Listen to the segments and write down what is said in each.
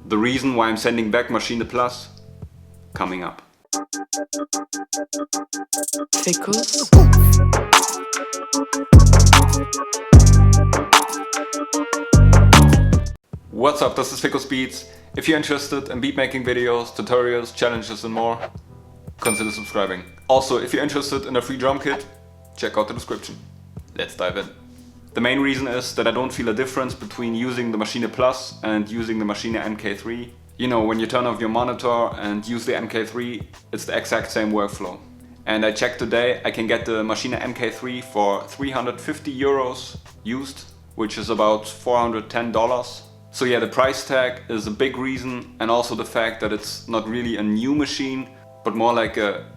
The reason why I'm sending back Maschine Plus, coming up. Fickles. What's up, this is Fickles Beats. If you're interested in beatmaking videos, tutorials, challenges and more, consider subscribing. Also, if you're interested in a free drum kit, check out the description. Let's dive in. The main reason is that I don't feel a difference between using the Maschine Plus and using the Maschine MK3. You know, when you turn off your monitor and use the MK3, it's the exact same workflow. And I checked today, I can get the Maschine MK3 for 350 euros used, which is about $410. So yeah, the price tag is a big reason, and also the fact that it's not really a new machine, but more like a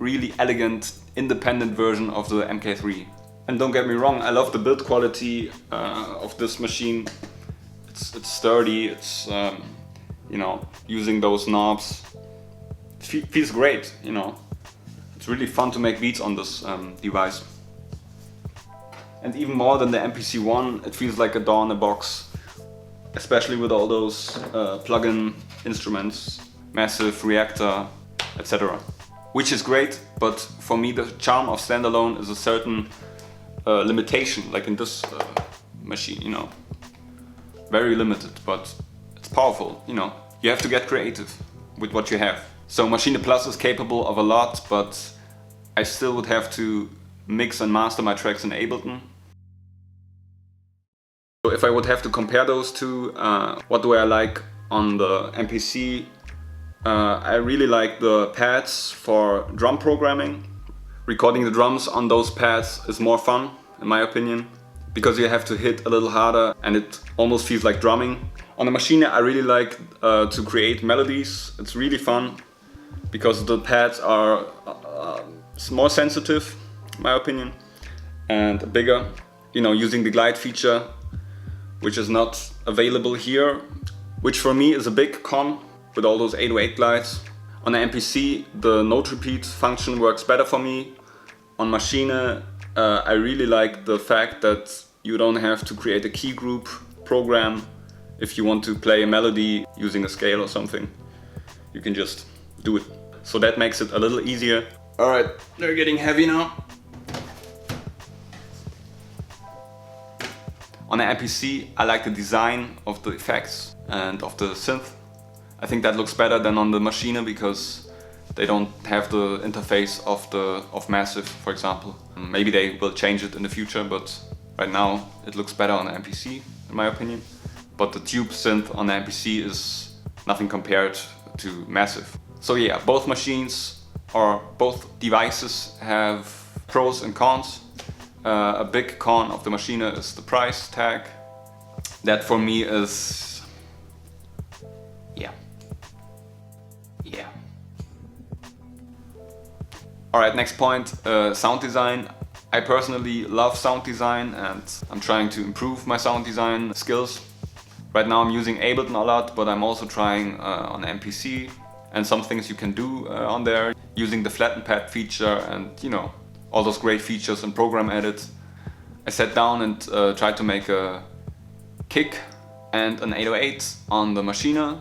really elegant, independent version of the MK3. And don't get me wrong, I love the build quality of this machine. It's sturdy, it's you know, using those knobs, it feels great, you know. It's really fun to make beats on this device. And even more than the MPC one, it feels like a DAW in a box, especially with all those plug-in instruments, massive reactor, etc. Which is great, but for me the charm of standalone is a certain limitation, like in this machine, you know. Very limited, but it's powerful, you know. You have to get creative with what you have. So Maschine Plus is capable of a lot, but I still would have to mix and master my tracks in Ableton. So if I would have to compare those two, what do I like on the MPC? I really like the pads for drum programming. Recording the drums on those pads is more fun, in my opinion, because you have to hit a little harder and it almost feels like drumming. On the Maschine I really like to create melodies. It's really fun because the pads are more sensitive, in my opinion, and bigger. You know, using the glide feature, which is not available here, which for me is a big con with all those 808 glides. On the MPC the note repeat function works better for me. On Maschine I really like the fact that you don't have to create a key group program if you want to play a melody using a scale or something. You can just do it. So that makes it a little easier. Alright, they're getting heavy now. On the MPC I like the design of the effects and of the synth. I think that looks better than on the Maschine because they don't have the interface of Massive, for example. Maybe they will change it in the future, but right now it looks better on the MPC, in my opinion. But the tube synth on the MPC is nothing compared to Massive. So yeah, both machines or both devices have pros and cons. A big con of the Maschine is the price tag. That for me is... yeah. Alright, next point, sound design. I personally love sound design and I'm trying to improve my sound design skills. Right now I'm using Ableton a lot, but I'm also trying on MPC and some things you can do on there, using the flatten pad feature and, you know, all those great features in Program Edit. I sat down and tried to make a kick and an 808 on the Maschine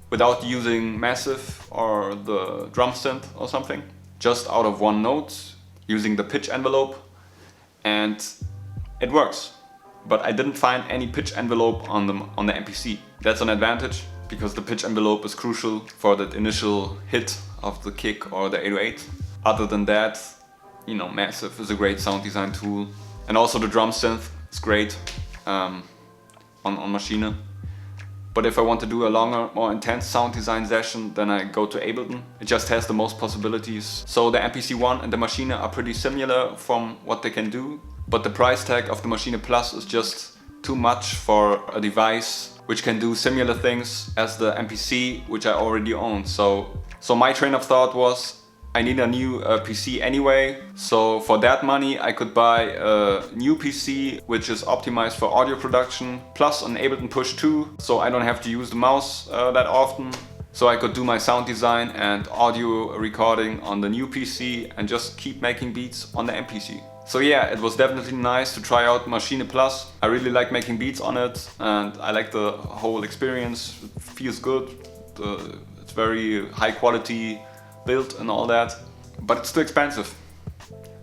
without using Massive or the drum synth or something, just out of one note using the pitch envelope, and it works. But I didn't find any pitch envelope on the MPC. That's an advantage because the pitch envelope is crucial for that initial hit of the kick or the 808. Other than that, you know, Massive is a great sound design tool, and also the drum synth is great on Maschine. But if I want to do a longer, more intense sound design session, then I go to Ableton. It just has the most possibilities. So the MPC one and the Maschine are pretty similar from what they can do, but the price tag of the Maschine Plus is just too much for a device which can do similar things as the MPC, which I already own. So my train of thought was, I need a new PC anyway, so for that money I could buy a new PC which is optimized for audio production, plus an Ableton Push 2, so I don't have to use the mouse that often. So I could do my sound design and audio recording on the new PC and just keep making beats on the MPC. So yeah, it was definitely nice to try out Maschine Plus. I really like making beats on it and I like the whole experience. It feels good. It's very high quality built and all that, but it's too expensive.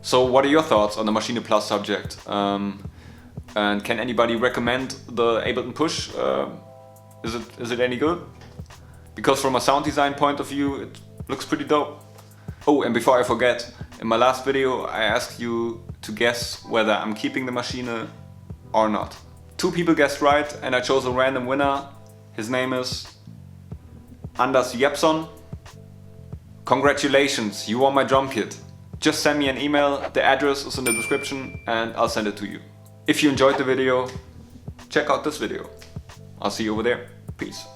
So what are your thoughts on the Maschine Plus subject? And can anybody recommend the Ableton Push? Is it any good? Because from a sound design point of view, it looks pretty dope. Oh, and before I forget, in my last video I asked you to guess whether I'm keeping the Maschine or not. 2 people guessed right and I chose a random winner. His name is Anders Jepson. Congratulations, you won my drum kit. Just send me an email, the address is in the description and I'll send it to you. If you enjoyed the video, check out this video. I'll see you over there. Peace.